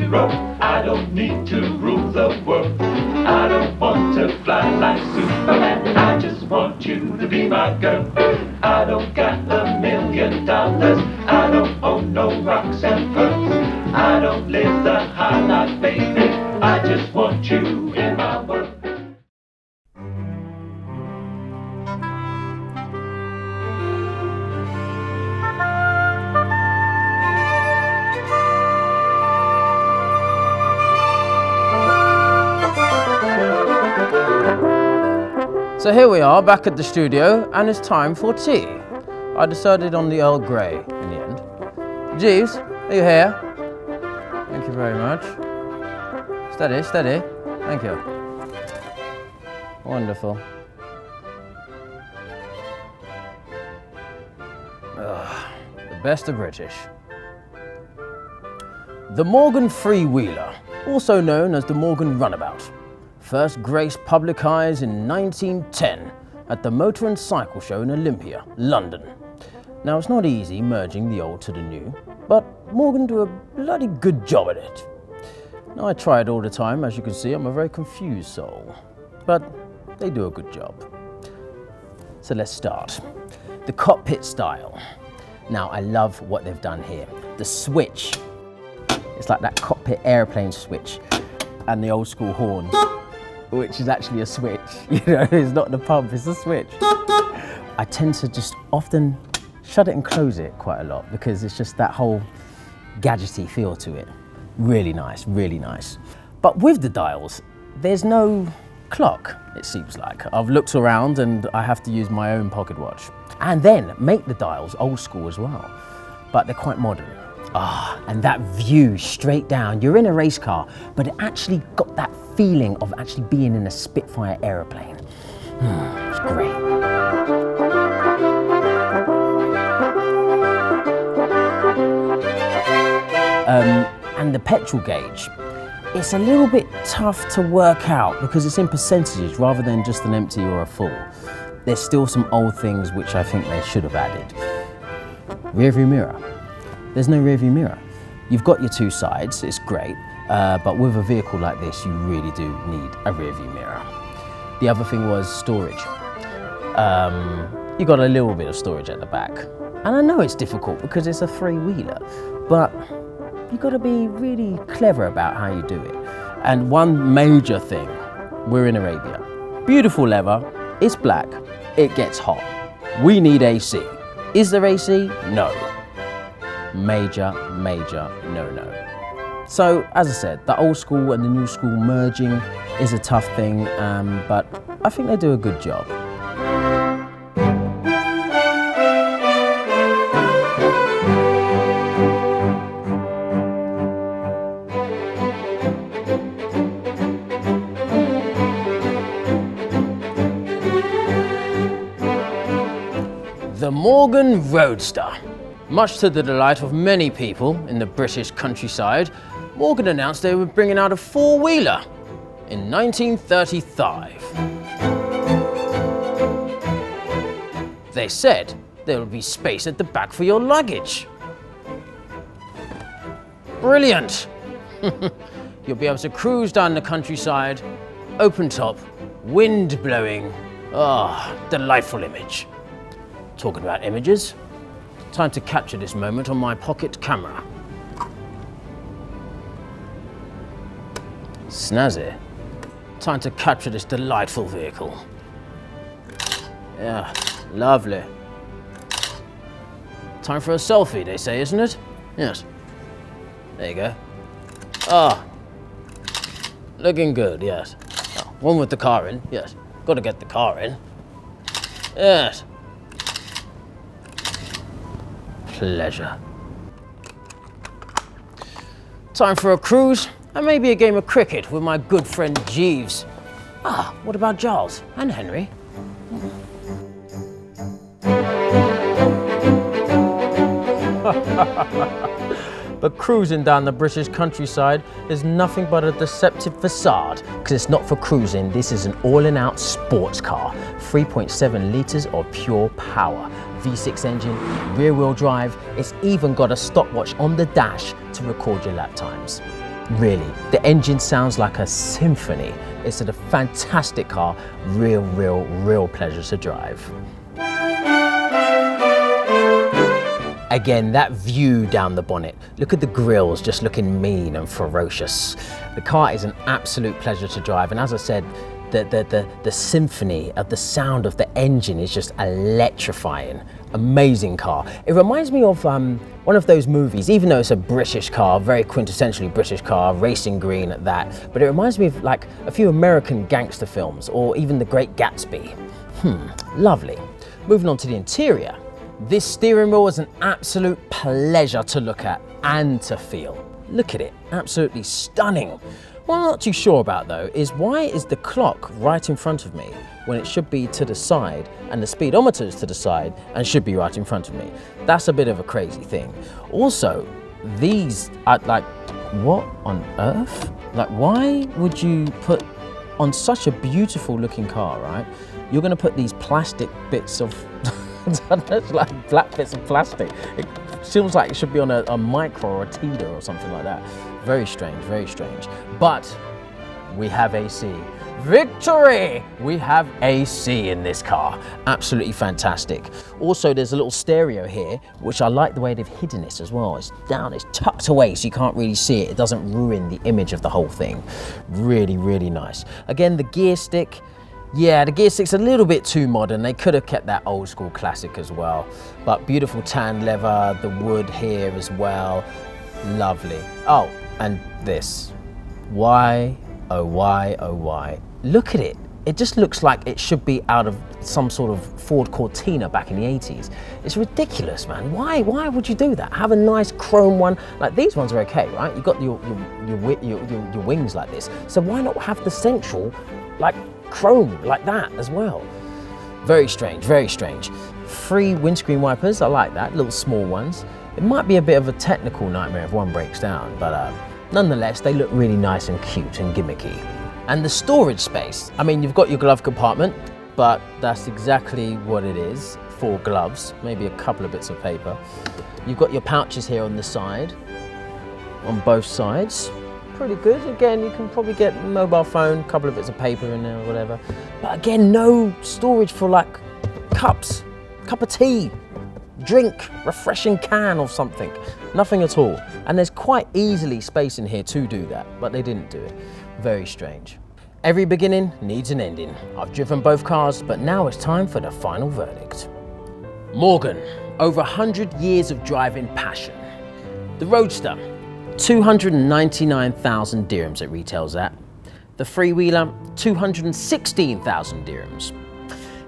hero. I don't need to rule the world. I don't want to fly like Superman. I just want you to be my girl. I don't got $1 million. I don't own no rocks and pearls. I don't live the high life, baby. I just want you in my world. So here we are back at the studio, and it's time for tea. I decided on the Earl Grey in the end. Jeeves, are you here? Thank you very much. Steady, steady. Thank you. Wonderful. The best of British. The Morgan Freewheeler, also known as the Morgan Runabout, first graced public eyes in 1910 at the Motor and Cycle Show in Olympia, London. Now, it's not easy merging the old to the new, but Morgan do a bloody good job at it. Now, I try it all the time. As you can see, I'm a very confused soul, but they do a good job. So let's start. The cockpit style. Now, I love what they've done here. The switch. It's like that cockpit airplane switch, and the old school horn, which is actually a switch. You know, it's not the pump, it's a switch. I tend to just often shut it and close it quite a lot because it's just that whole gadgety feel to it. Really nice, really nice. But with the dials, there's no clock, it seems like. I've looked around and I have to use my own pocket watch. And then make the dials old school as well, but they're quite modern. And that view straight down. You're in a race car, but it actually got that feeling of actually being in a Spitfire aeroplane. It's great. And the petrol gauge. It's a little bit tough to work out because it's in percentages rather than just an empty or a full. There's still some old things which I think they should have added. Rear view mirror. There's no rear view mirror. You've got your two sides, it's great, but with a vehicle like this, you really do need a rear view mirror. The other thing was storage. You got a little bit of storage at the back. And I know it's difficult because it's a three-wheeler, but you've got to be really clever about how you do it. And one major thing, we're in Arabia. Beautiful leather, it's black, it gets hot. We need AC. Is there AC? No. Major, major no-no. So, as I said, the old school and the new school merging is a tough thing, but I think they do a good job. The Morgan Roadster. Much to the delight of many people in the British countryside, Morgan announced they were bringing out a four-wheeler in 1935. They said there would be space at the back for your luggage. Brilliant! You'll be able to cruise down the countryside, open top, wind blowing. Delightful image. Talking about images, time to capture this moment on my pocket camera. Snazzy. Time to capture this delightful vehicle. Yeah, lovely. Time for a selfie, they say, isn't it? Yes. There you go. Looking good, yes. One with the car in, yes. Got to get the car in. Yes. Pleasure. Time for a cruise and maybe a game of cricket with my good friend Jeeves. What about Giles and Henry? But cruising down the British countryside is nothing but a deceptive facade, because it's not for cruising. This is an all-in-out sports car, 3.7 litres of pure power, V6 engine, rear-wheel drive. It's even got a stopwatch on the dash to record your lap times. Really, the engine sounds like a symphony. It's a fantastic car, real pleasure to drive. Again, that view down the bonnet. Look at the grills just looking mean and ferocious. The car is an absolute pleasure to drive, and as I said, the symphony of the sound of the engine is just electrifying. Amazing car. It reminds me of one of those movies, even though it's a British car, very quintessentially British car, racing green at that, but it reminds me of like a few American gangster films, or even The Great Gatsby. Lovely. Moving on to the interior. This steering wheel is an absolute pleasure to look at and to feel. Look at it, absolutely stunning. What I'm not too sure about though is why is the clock right in front of me when it should be to the side, and the speedometer is to the side and should be right in front of me? That's a bit of a crazy thing. Also, these are like, what on earth? Like, why would you put on such a beautiful looking car, right? You're gonna put these plastic bits of like black bits of plastic. It seems like it should be on a micro or a Tida or something like that. Very strange, very strange. But we have AC. Victory! We have AC in this car. Absolutely fantastic. Also, there's a little stereo here, which I like the way they've hidden this as well. It's down, it's tucked away, so you can't really see it. It doesn't ruin the image of the whole thing. Really nice. Again, the gear stick. Yeah, the gear stick's a little bit too modern. They could have kept that old school classic as well. But beautiful tan leather, the wood here as well. Lovely. Oh, and this. Why, oh why. Look at it. It just looks like it should be out of some sort of Ford Cortina back in the 80s. It's ridiculous, man. Why would you do that? Have a nice chrome one. Like, these ones are okay, right? You got your wings like this. So why not have the central, like, chrome like that as well? Very strange, very strange. 3 windscreen wipers, I like that, little small ones. It might be a bit of a technical nightmare if one breaks down, but nonetheless, they look really nice and cute and gimmicky. And the storage space, I mean, you've got your glove compartment, but that's exactly what it is, 4 gloves, maybe a couple of bits of paper. You've got your pouches here on the side, on both sides. Pretty good. Again, you can probably get a mobile phone, a couple of bits of paper in there or whatever. But again, no storage for like cups, cup of tea, drink, refreshing can or something. Nothing at all. And there's quite easily space in here to do that, but they didn't do it. Very strange. Every beginning needs an ending. I've driven both cars, but now it's time for the final verdict. Morgan, over 100 years of driving passion. The Roadster, 299,000 dirhams it retails at. The Freewheeler, 216,000 dirhams.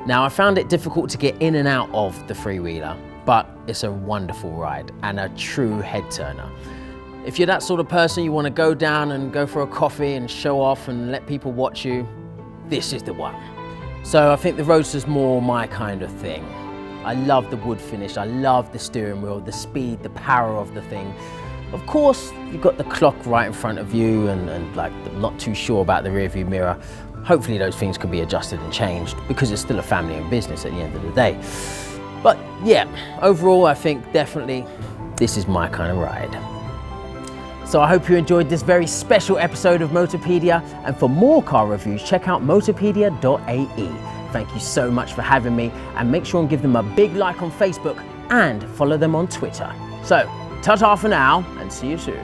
Now, I found it difficult to get in and out of the Freewheeler, but it's a wonderful ride and a true head turner. If you're that sort of person, you want to go down and go for a coffee and show off and let people watch you, this is the one. So I think the Roadster's more my kind of thing. I love the wood finish, I love the steering wheel, the speed, the power of the thing. Of course, you've got the clock right in front of you and like, not too sure about the rear view mirror. Hopefully those things can be adjusted and changed because it's still a family and business at the end of the day. But yeah, overall, I think definitely this is my kind of ride. So I hope you enjoyed this very special episode of Motopedia, and for more car reviews, check out Motopedia.ae. Thank you so much for having me, and make sure and give them a big like on Facebook and follow them on Twitter. So, ta-ta for now, and see you soon.